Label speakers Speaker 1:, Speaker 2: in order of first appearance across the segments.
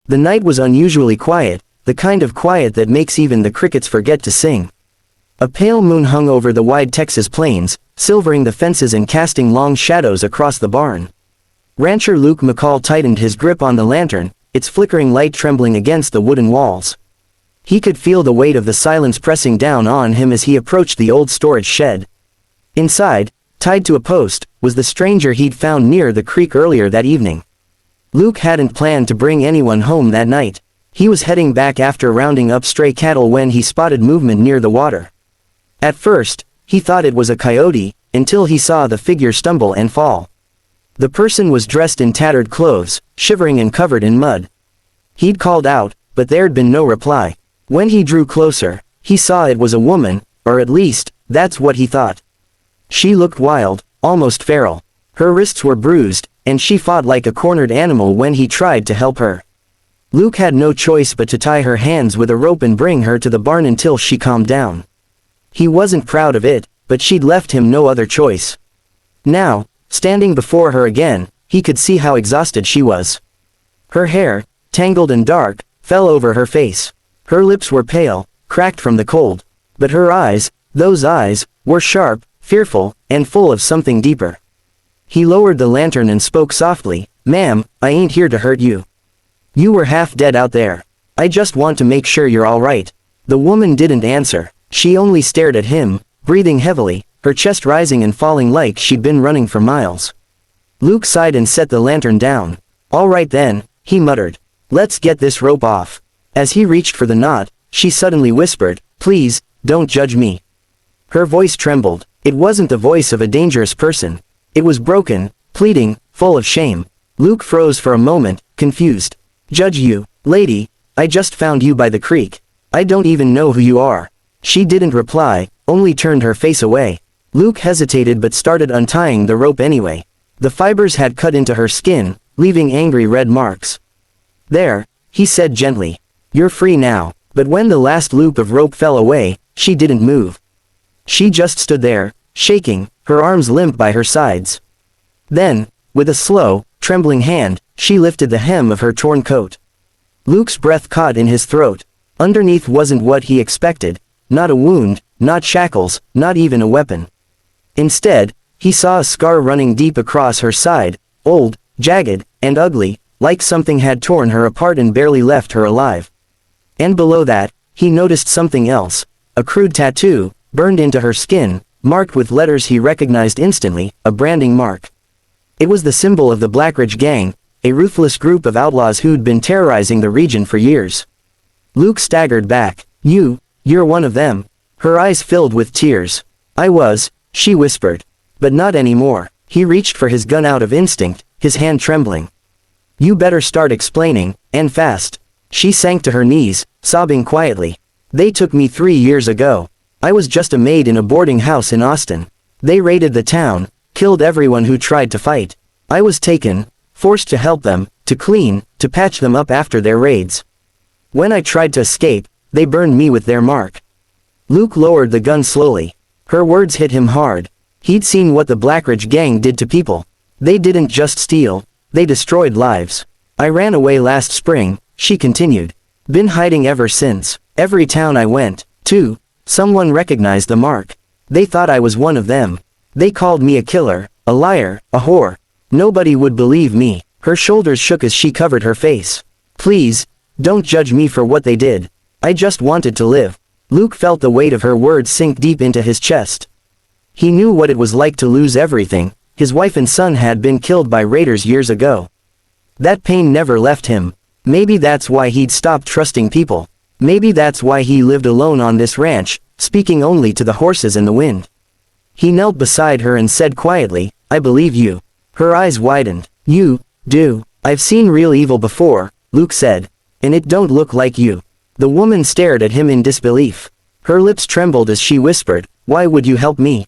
Speaker 1: The night was unusually quiet, the kind of quiet that makes even the crickets forget to sing. A pale moon hung over the wide Texas plains, silvering the fences and casting long shadows across the barn. Rancher Luke McCall tightened his grip on the lantern, its flickering light trembling against the wooden walls. He could feel the weight of the silence pressing down on him as he approached the old storage shed. Inside, tied to a post, was the stranger he'd found near the creek earlier that evening. Luke hadn't planned to bring anyone home that night. He was heading back after rounding up stray cattle when he spotted movement near the water. At first, he thought it was a coyote, until he saw the figure stumble and fall. The person was dressed in tattered clothes, shivering and covered in mud. He'd called out, but there'd been no reply. When he drew closer, he saw it was a woman, or at least, that's what he thought. She looked wild, almost feral. Her wrists were bruised, and she fought like a cornered animal when he tried to help her. Luke had no choice but to tie her hands with a rope and bring her to the barn until she calmed down. He wasn't proud of it, but she'd left him no other choice. Now, standing before her again, he could see how exhausted she was. Her hair, tangled and dark, fell over her face. Her lips were pale, cracked from the cold. But her eyes, those eyes, were sharp, fearful, and full of something deeper. He lowered the lantern and spoke softly, "Ma'am, I ain't here to hurt you. You were half dead out there. I just want to make sure you're all right." The woman didn't answer. She only stared at him, breathing heavily, her chest rising and falling like she'd been running for miles. Luke sighed and set the lantern down. "All right then," he muttered. "Let's get this rope off." As he reached for the knot, she suddenly whispered, "Please, don't judge me." Her voice trembled. It wasn't the voice of a dangerous person. It was broken, pleading, full of shame. Luke froze for a moment, confused. "Judge you, lady? I just found you by the creek. I don't even know who you are." She didn't reply, only turned her face away. Luke hesitated but started untying the rope anyway. The fibers had cut into her skin, leaving angry red marks. "There," he said gently. "You're free now." But when the last loop of rope fell away, she didn't move. She just stood there, shaking, her arms limp by her sides. Then, with a slow, trembling hand, she lifted the hem of her torn coat. Luke's breath caught in his throat. Underneath wasn't what he expected. Not a wound, not shackles, not even a weapon. Instead, he saw a scar running deep across her side, old, jagged, and ugly, like something had torn her apart and barely left her alive. And below that, he noticed something else, a crude tattoo, burned into her skin, marked with letters he recognized instantly, a branding mark. It was the symbol of the Blackridge Gang, a ruthless group of outlaws who'd been terrorizing the region for years. Luke staggered back. You're one of them." Her eyes filled with tears. "I was," she whispered. "But not anymore." He reached for his gun out of instinct, his hand trembling. "You better start explaining, and fast." She sank to her knees, sobbing quietly. "They took me 3 years ago. I was just a maid in a boarding house in Austin. They raided the town, killed everyone who tried to fight. I was taken, forced to help them, to clean, to patch them up after their raids. When I tried to escape, they burned me with their mark." Luke lowered the gun slowly. Her words hit him hard. He'd seen what the Blackridge Gang did to people. They didn't just steal, they destroyed lives. "I ran away last spring," she continued. "Been hiding ever since. Every town I went to, someone recognized the mark. They thought I was one of them. They called me a killer, a liar, a whore. Nobody would believe me." Her shoulders shook as she covered her face. "Please, don't judge me for what they did. I just wanted to live." Luke felt the weight of her words sink deep into his chest. He knew what it was like to lose everything. His wife and son had been killed by raiders years ago. That pain never left him. Maybe that's why he'd stopped trusting people. Maybe that's why he lived alone on this ranch, speaking only to the horses and the wind. He knelt beside her and said quietly, "I believe you." Her eyes widened. "You do. I've seen real evil before," Luke said. "And it don't look like you." The woman stared at him in disbelief. Her lips trembled as she whispered, "Why would you help me?"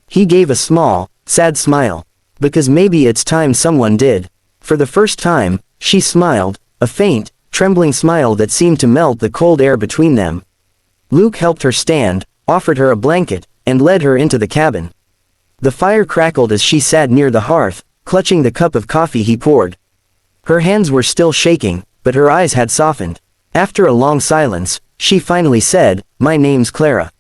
Speaker 1: He gave a small, sad smile. "Because maybe it's time someone did." For the first time, she smiled, a faint, trembling smile that seemed to melt the cold air between them. Luke helped her stand, offered her a blanket, and led her into the cabin. The fire crackled as she sat near the hearth, clutching the cup of coffee he poured. Her hands were still shaking, but her eyes had softened. After a long silence, she finally said, "My name's Clara."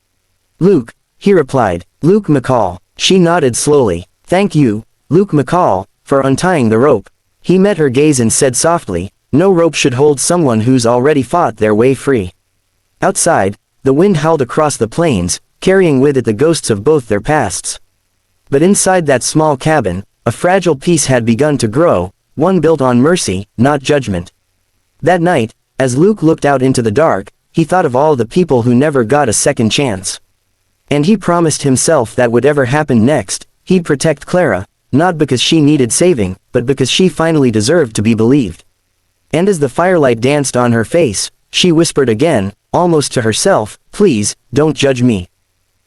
Speaker 1: "Luke," he replied. "Luke McCall." She nodded slowly. "Thank you, Luke McCall, for untying the rope." He met her gaze and said softly, "No rope should hold someone who's already fought their way free." Outside, the wind howled across the plains, carrying with it the ghosts of both their pasts. But inside that small cabin, a fragile peace had begun to grow, one built on mercy, not judgment. That night, as Luke looked out into the dark, he thought of all the people who never got a second chance. And he promised himself that whatever happened next, he'd protect Clara, not because she needed saving, but because she finally deserved to be believed. And as the firelight danced on her face, she whispered again, almost to herself, "Please, don't judge me."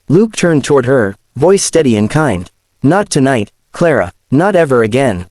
Speaker 1: Luke turned toward her, voice steady and kind. "Not tonight, Clara, not ever again."